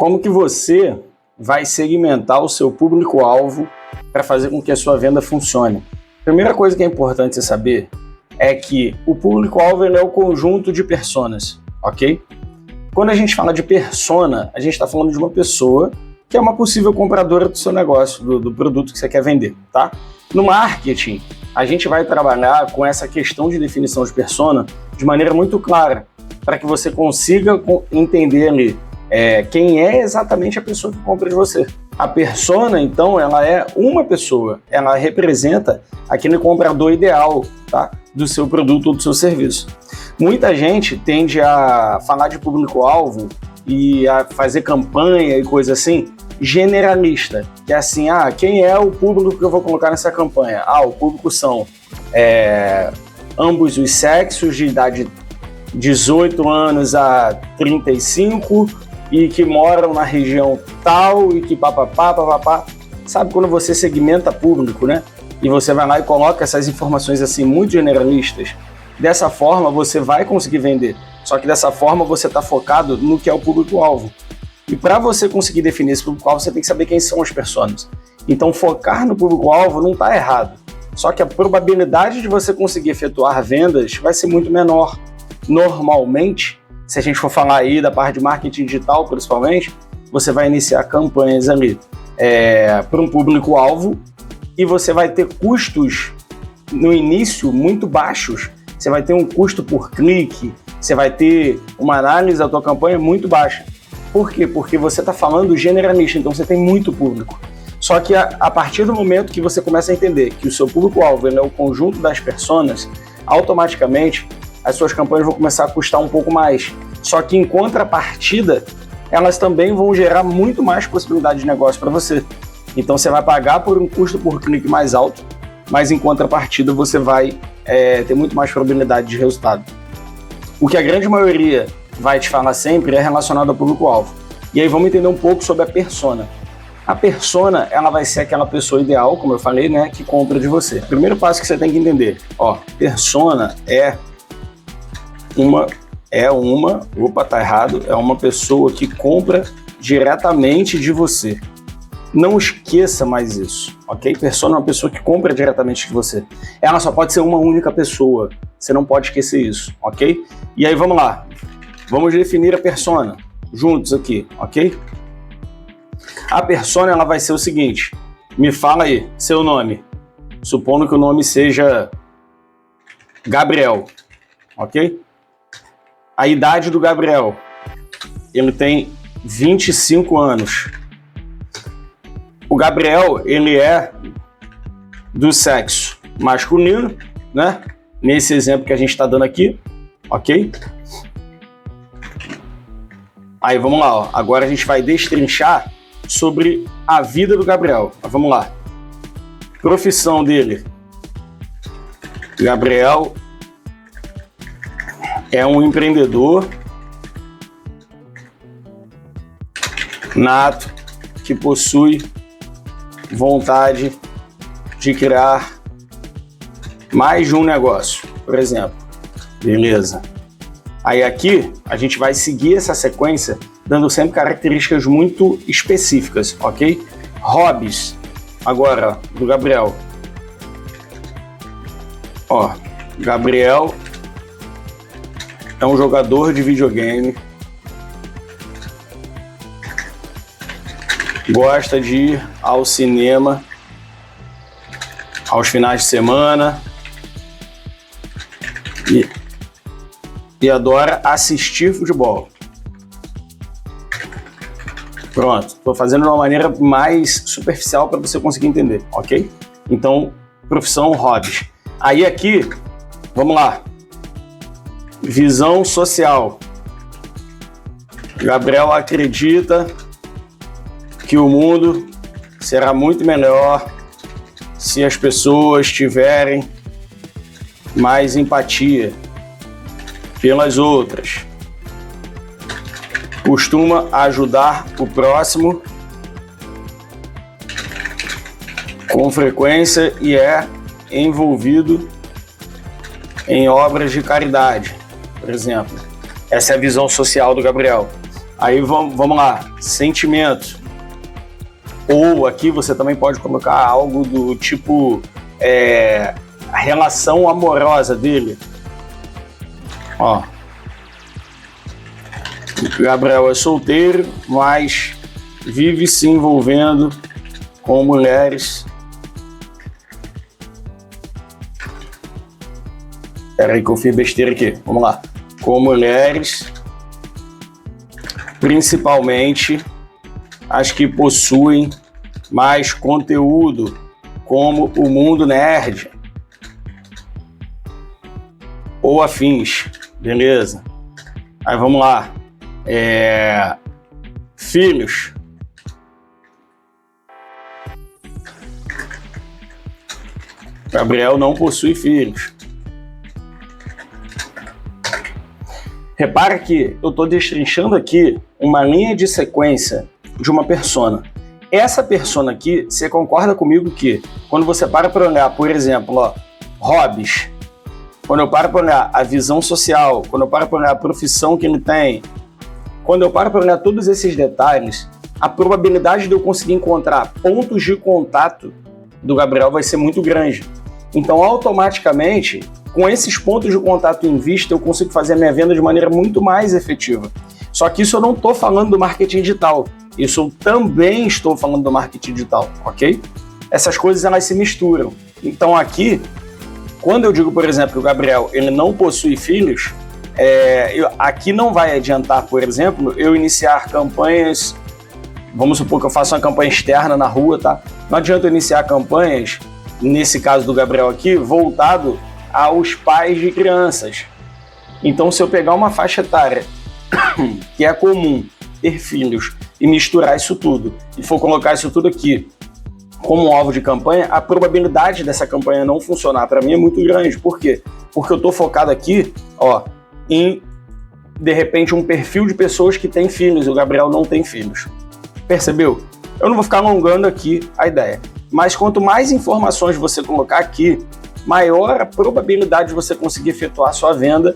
Como que você vai segmentar o seu público-alvo para fazer com que a sua venda funcione? Primeira coisa que é importante você saber é que o público-alvo é o conjunto de personas, ok? Quando a gente fala de persona, a gente está falando de uma pessoa que é uma possível compradora do seu negócio, do produto que você quer vender, tá? No marketing, a gente vai trabalhar com essa questão de definição de persona de maneira muito clara, para que você consiga entender ali quem é exatamente a pessoa que compra de você. A persona, então, ela é uma pessoa, ela representa aquele comprador ideal, tá? Do seu produto ou do seu serviço. Muita gente tende a falar de público-alvo e a fazer campanha e coisa assim, generalista, que é assim, quem é o público que eu vou colocar nessa campanha? O público são ambos os sexos, de idade 18 anos a 35 e que moram na região tal e que papapá. Sabe quando você segmenta público, né? E você vai lá e coloca essas informações assim muito generalistas. Dessa forma você vai conseguir vender, só que dessa forma você está focado no que é o público-alvo. E para você conseguir definir esse público-alvo, você tem que saber quem são as pessoas. Então focar no público-alvo não está errado, só que a probabilidade de você conseguir efetuar vendas vai ser muito menor. Normalmente, se a gente for falar aí da parte de marketing digital principalmente, você vai iniciar campanhas ali para um público-alvo e você vai ter custos no início muito baixos. Você vai ter um custo por clique, você vai ter uma análise da tua campanha muito baixa. Por quê? Porque você está falando generalista, então você tem muito público. Só que a partir do momento que você começa a entender que o seu público-alvo é o conjunto das personas, automaticamente as suas campanhas vão começar a custar um pouco mais. Só que em contrapartida, elas também vão gerar muito mais possibilidade de negócio para você. Então você vai pagar por um custo por clique mais alto, mas em contrapartida você vai ter muito mais probabilidade de resultado. O que a grande maioria vai te falar sempre é relacionado ao público-alvo. E aí vamos entender um pouco sobre a persona. A persona, ela vai ser aquela pessoa ideal, como eu falei, né, que compra de você. Primeiro passo que você tem que entender, persona é uma pessoa que compra diretamente de você. Não esqueça mais isso, ok? Persona é uma pessoa que compra diretamente de você. Ela só pode ser uma única pessoa, você não pode esquecer isso, ok? E aí vamos lá, vamos definir a persona juntos aqui, ok? A persona, ela vai ser o seguinte, me fala aí, seu nome, supondo que o nome seja Gabriel, ok? A idade do Gabriel, ele tem 25 anos. O Gabriel, ele é do sexo masculino, né? Nesse exemplo que a gente está dando aqui, ok? Aí vamos lá, agora a gente vai destrinchar sobre a vida do Gabriel. Vamos lá. Profissão dele. Gabriel é um empreendedor nato que possui vontade de criar mais de um negócio, por exemplo. Beleza. Aí aqui a gente vai seguir essa sequência dando sempre características muito específicas, ok? Hobbies. Agora, do Gabriel. Gabriel é um jogador de videogame, gosta de ir ao cinema aos finais de semana e adora assistir futebol. Pronto, estou fazendo de uma maneira mais superficial para você conseguir entender, ok? Então, profissão, hobbies. Aí aqui, vamos lá. Visão social. Gabriel acredita que o mundo será muito melhor se as pessoas tiverem mais empatia pelas outras. Costuma ajudar o próximo com frequência e é envolvido em obras de caridade, por exemplo. Essa é a visão social do Gabriel. Aí vamos lá, sentimento. Ou aqui você também pode colocar algo do tipo a relação amorosa dele. Ó, Gabriel é solteiro, mas vive se envolvendo com mulheres. Peraí que eu fiz besteira aqui, vamos lá. Com mulheres, principalmente as que possuem mais conteúdo, como o mundo nerd ou afins, beleza? Aí vamos lá. Filhos. Gabriel não possui filhos. Repara que eu estou destrinchando aqui uma linha de sequência de uma persona. Essa persona aqui, você concorda comigo que quando você para olhar, por exemplo, hobbies, quando eu paro para olhar a visão social, quando eu paro para olhar a profissão que ele tem, quando eu paro para olhar todos esses detalhes, a probabilidade de eu conseguir encontrar pontos de contato do Gabriel vai ser muito grande. Então, automaticamente, com esses pontos de contato em vista, eu consigo fazer a minha venda de maneira muito mais efetiva. Só que isso eu não estou falando do marketing digital. Isso eu também estou falando do marketing digital, ok? Essas coisas, elas se misturam. Então, aqui, quando eu digo, por exemplo, que o Gabriel ele não possui filhos, aqui não vai adiantar, por exemplo, eu iniciar campanhas. Vamos supor que eu faça uma campanha externa na rua, tá? Não adianta eu iniciar campanhas, nesse caso do Gabriel aqui, voltado aos pais de crianças. Então, se eu pegar uma faixa etária que é comum ter filhos e misturar isso tudo, e for colocar isso tudo aqui como alvo de campanha, a probabilidade dessa campanha não funcionar para mim é muito grande. Por quê? Porque eu estou focado aqui, em, de repente, um perfil de pessoas que têm filhos, e o Gabriel não tem filhos. Percebeu? Eu não vou ficar alongando aqui a ideia, mas quanto mais informações você colocar aqui, maior a probabilidade de você conseguir efetuar a sua venda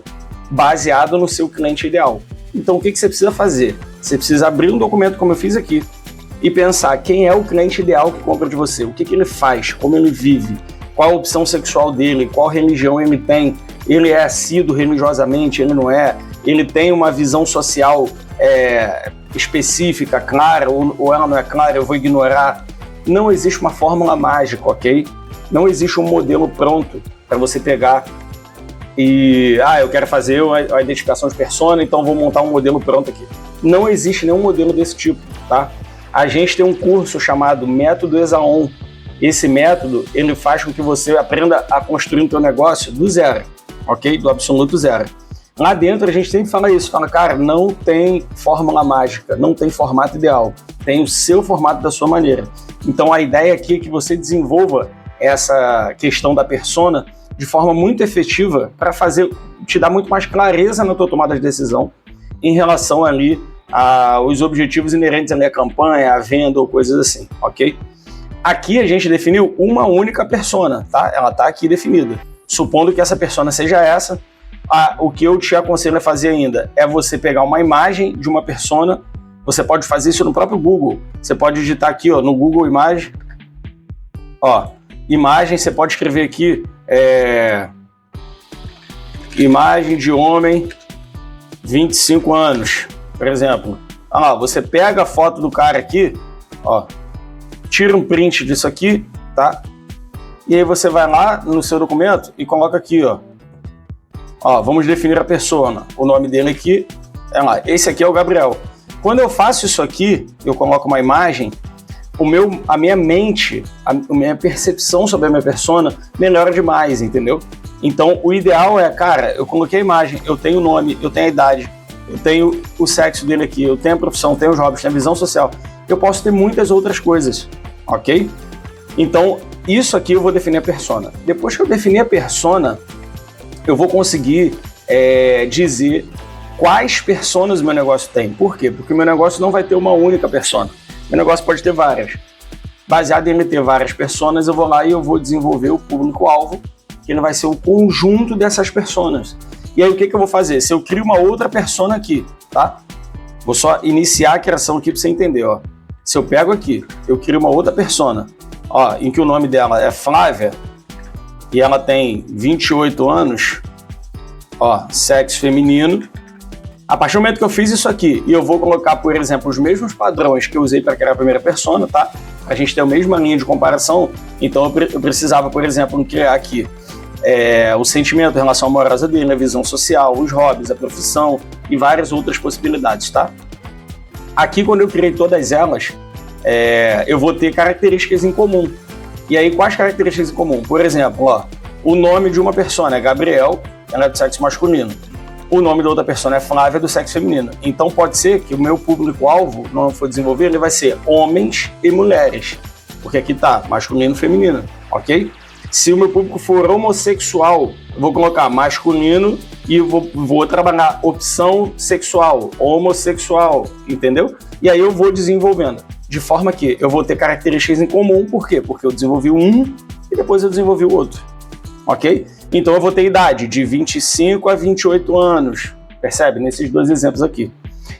baseado no seu cliente ideal. Então, o que você precisa fazer? Você precisa abrir um documento como eu fiz aqui e pensar quem é o cliente ideal que compra de você, o que ele faz, como ele vive, qual a opção sexual dele, qual religião ele tem, ele é assíduo religiosamente, ele não é, ele tem uma visão social específica, clara, ou ela não é clara, eu vou ignorar. Não existe uma fórmula mágica, ok? Não existe um modelo pronto para você pegar e, eu quero fazer a identificação de persona, então vou montar um modelo pronto aqui. Não existe nenhum modelo desse tipo, tá? A gente tem um curso chamado Método Exaon. Esse método, ele faz com que você aprenda a construir o teu negócio do zero, ok? Do absoluto zero. Lá dentro a gente sempre fala isso, cara, não tem fórmula mágica, não tem formato ideal, tem o seu formato da sua maneira. Então a ideia aqui é que você desenvolva essa questão da persona de forma muito efetiva para te dar muito mais clareza na tua tomada de decisão em relação ali aos objetivos inerentes ali à campanha, à venda ou coisas assim, ok? Aqui a gente definiu uma única persona, tá? Ela tá aqui definida. Supondo que essa persona seja essa, o que eu te aconselho a fazer ainda é você pegar uma imagem de uma persona. Você pode fazer isso no próprio Google. Você pode digitar aqui, no Google Imagem, imagem, você pode escrever aqui, imagem de homem, 25 anos, por exemplo. Você pega a foto do cara aqui, tira um print disso aqui, tá? E aí você vai lá no seu documento e coloca aqui, vamos definir a persona. O nome dele aqui, esse aqui é o Gabriel. Quando eu faço isso aqui, eu coloco uma imagem, a minha mente, a minha percepção sobre a minha persona melhora demais, entendeu? Então, o ideal é, eu coloquei a imagem, eu tenho o nome, eu tenho a idade, eu tenho o sexo dele aqui, eu tenho a profissão, tenho os hobbies, tenho a visão social. Eu posso ter muitas outras coisas, ok? Então, isso aqui eu vou definir a persona. Depois que eu definir a persona, eu vou conseguir dizer quais personas o meu negócio tem. Por quê? Porque o meu negócio não vai ter uma única persona. Meu negócio pode ter várias. Baseado em ele ter várias personas, eu vou lá e eu vou desenvolver o público-alvo, que ele vai ser o conjunto dessas personas. E aí o que eu vou fazer? Se eu crio uma outra persona aqui, tá? Vou só iniciar a criação aqui para você entender, ó. Se eu pego aqui, eu crio uma outra persona, ó, em que o nome dela é Flávia e ela tem 28 anos, ó, sexo feminino. A partir do momento que eu fiz isso aqui e eu vou colocar, por exemplo, os mesmos padrões que eu usei para criar a primeira persona, tá? A gente tem a mesma linha de comparação, então eu precisava, por exemplo, criar aqui o sentimento, a relação amorosa dele, a visão social, os hobbies, a profissão e várias outras possibilidades, tá? Aqui, quando eu criei todas elas, eu vou ter características em comum. E aí, quais características em comum? Por exemplo, ó, o nome de uma persona é Gabriel, ela é do sexo masculino. O nome da outra persona é Flávia, do sexo feminino. Então pode ser que o meu público-alvo, não for desenvolver, ele vai ser homens e mulheres. Porque aqui tá masculino e feminino, ok? Se o meu público for homossexual, eu vou colocar masculino e vou trabalhar opção sexual, homossexual, entendeu? E aí eu vou desenvolvendo. De forma que eu vou ter características em comum. Por quê? Porque eu desenvolvi um e depois eu desenvolvi o outro, ok? Então eu vou ter idade de 25 a 28 anos, percebe? Nesses dois exemplos aqui.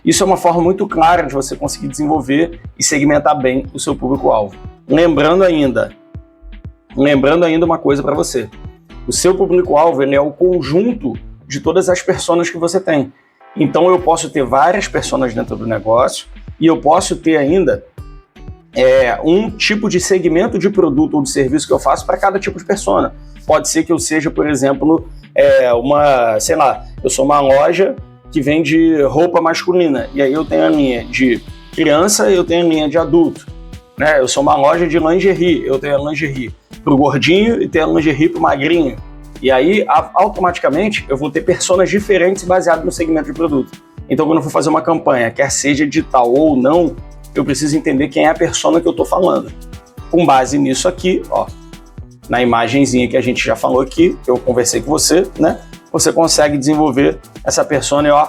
Isso é uma forma muito clara de você conseguir desenvolver e segmentar bem o seu público-alvo. Lembrando ainda uma coisa para você. O seu público-alvo ele é o conjunto de todas as personas que você tem. Então eu posso ter várias personas dentro do negócio e eu posso ter ainda um tipo de segmento de produto ou de serviço que eu faço para cada tipo de persona. Pode ser que eu seja, por exemplo, eu sou uma loja que vende roupa masculina, e aí eu tenho a linha de criança e eu tenho a linha de adulto. Né? Eu sou uma loja de lingerie, eu tenho a lingerie pro gordinho e tenho a lingerie pro magrinho. E aí, automaticamente, eu vou ter personas diferentes baseadas no segmento de produto. Então, quando eu for fazer uma campanha, quer seja digital ou não, eu preciso entender quem é a persona que eu estou falando. Com base nisso aqui, ó, na imagenzinha que a gente já falou aqui, eu conversei com você, né? Você consegue desenvolver essa persona e, ó,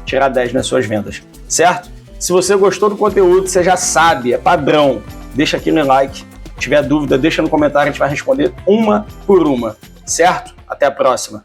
tirar 10 nas suas vendas, certo? Se você gostou do conteúdo, você já sabe, é padrão. Deixa aqui no like. Se tiver dúvida, deixa no comentário, a gente vai responder uma por uma, certo? Até a próxima.